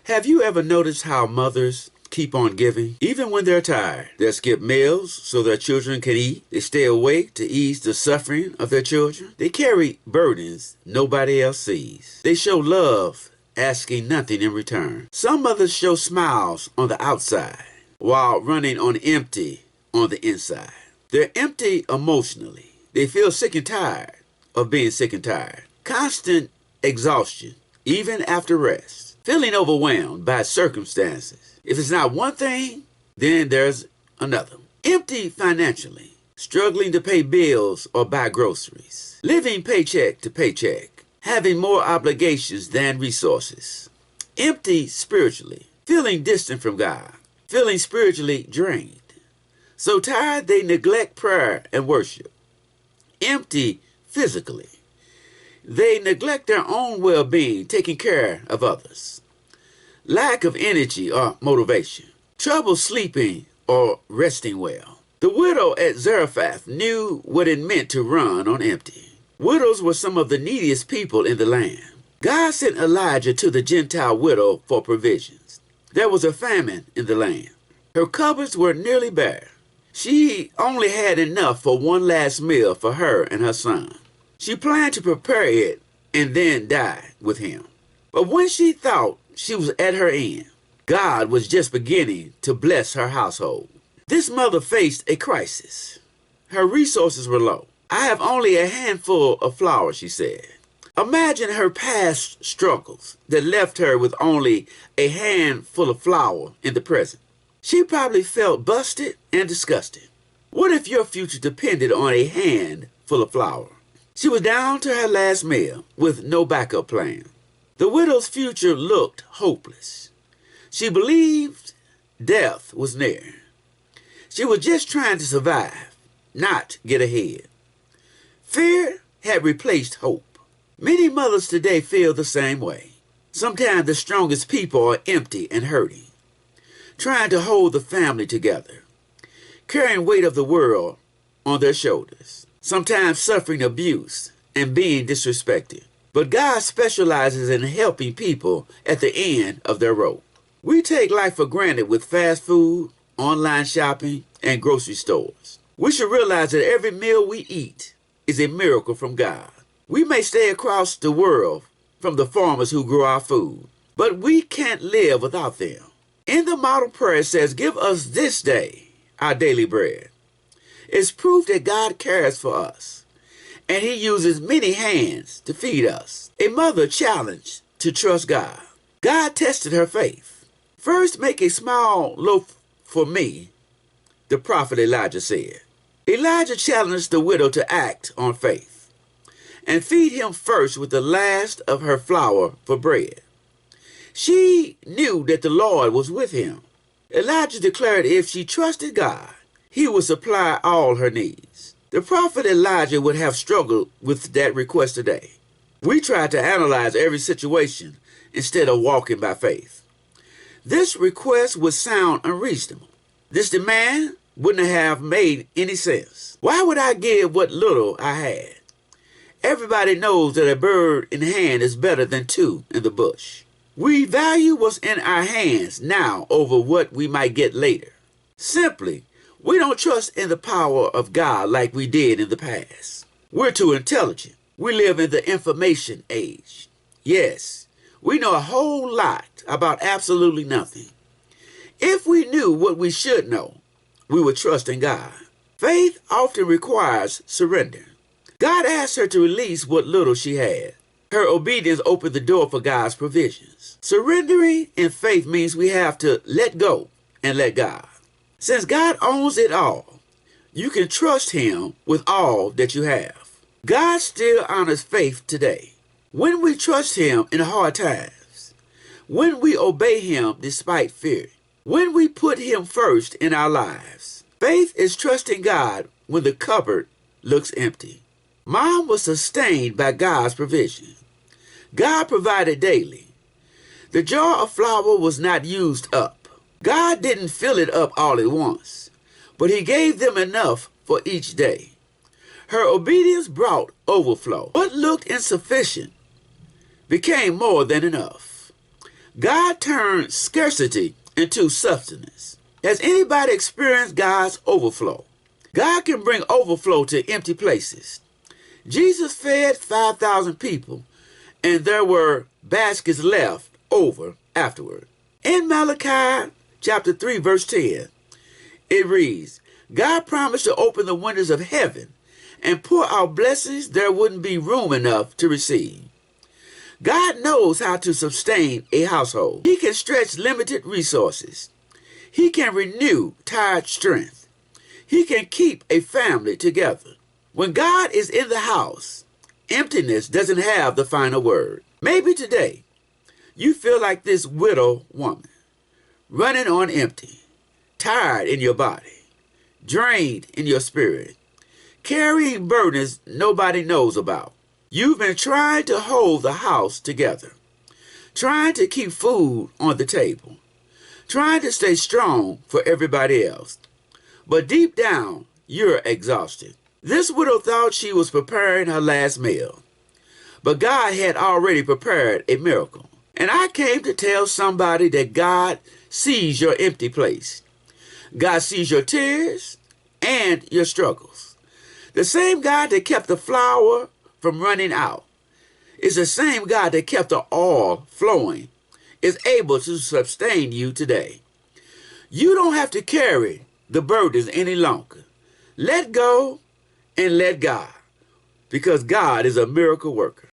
Have you ever noticed how mothers keep on giving? Even when they're tired, they'll skip meals so their children can eat. They stay awake to ease the suffering of their children. They carry burdens nobody else sees. They show love, asking nothing in return. Some mothers show smiles on the outside while running on empty on the inside. They're empty emotionally. They feel sick and tired of being sick and tired. Constant exhaustion, even after rest. Feeling overwhelmed by circumstances. If it's not one thing, then there's another. Empty financially, struggling to pay bills or buy groceries. Living paycheck to paycheck, having more obligations than resources. Empty spiritually, feeling distant from God, feeling spiritually drained. So tired they neglect prayer and worship. Empty physically. They neglect their own well-being, taking care of others. Lack of energy or motivation. Trouble sleeping or resting well. The widow at Zarephath knew what it meant to run on empty. Widows were some of the neediest people in the land. God sent Elijah to the Gentile widow for provisions. There was a famine in the land. Her cupboards were nearly bare. She only had enough for one last meal for her and her son. She planned to prepare it and then die with him. But when she thought she was at her end, God was just beginning to bless her household. This mother faced a crisis. Her resources were low. I have only a handful of flour, she said. Imagine her past struggles that left her with only a handful of flour in the present. She probably felt busted and disgusted. What if your future depended on a handful of flour? She was down to her last meal with no backup plan. The widow's future looked hopeless. She believed death was near. She was just trying to survive, not get ahead. Fear had replaced hope. Many mothers today feel the same way. Sometimes the strongest people are empty and hurting, trying to hold the family together, carrying weight of the world on their shoulders, sometimes suffering abuse and being disrespected. But God specializes in helping people at the end of their rope. We take life for granted with fast food, online shopping, and grocery stores. We should realize that every meal we eat is a miracle from God. We may stay across the world from the farmers who grow our food, but we can't live without them. In the model prayer it says, "Give us this day our daily bread." It's proof that God cares for us, and he uses many hands to feed us. A mother challenged to trust God. God tested her faith. "First make a small loaf for me," the prophet Elijah said. Elijah challenged the widow to act on faith and feed him first with the last of her flour for bread. She knew that the Lord was with him. Elijah declared if she trusted God, he would supply all her needs. The prophet Elijah would have struggled with that request today. We try to analyze every situation instead of walking by faith. This request would sound unreasonable. This demand wouldn't have made any sense. Why would I give what little I had? Everybody knows that a bird in hand is better than two in the bush. We value what's in our hands now over what we might get later. Simply, we don't trust in the power of God like we did in the past. We're too intelligent. We live in the information age. Yes, we know a whole lot about absolutely nothing. If we knew what we should know, we would trust in God. Faith often requires surrender. God asked her to release what little she had. Her obedience opened the door for God's provisions. Surrendering in faith means we have to let go and let God. Since God owns it all, you can trust him with all that you have. God still honors faith today. When we trust him in hard times, when we obey him despite fear, when we put him first in our lives, faith is trusting God when the cupboard looks empty. Mom was sustained by God's provision. God provided daily. The jar of flour was not used up. God didn't fill it up all at once, but he gave them enough for each day. Her obedience brought overflow. What looked insufficient became more than enough. God turns scarcity into substance. Has anybody experienced God's overflow? God can bring overflow to empty places. Jesus fed 5,000 people, and there were baskets left over afterward. In Malachi chapter 3, verse 10, it reads, God promised to open the windows of heaven and pour out blessings there wouldn't be room enough to receive. God knows how to sustain a household. He can stretch limited resources. He can renew tired strength. He can keep a family together. When God is in the house, emptiness doesn't have the final word. Maybe today you feel like this widow woman, running on empty, tired in your body, drained in your spirit, carrying burdens nobody knows about. You've been trying to hold the house together, trying to keep food on the table, trying to stay strong for everybody else. But deep down, you're exhausted. This widow thought she was preparing her last meal, but God had already prepared a miracle. And I came to tell somebody that God sees your empty place. God sees your tears and your struggles. The same God that kept the flour from running out is the same God that kept the oil flowing, is able to sustain you today. You don't have to carry the burdens any longer. Let go and let God, because God is a miracle worker.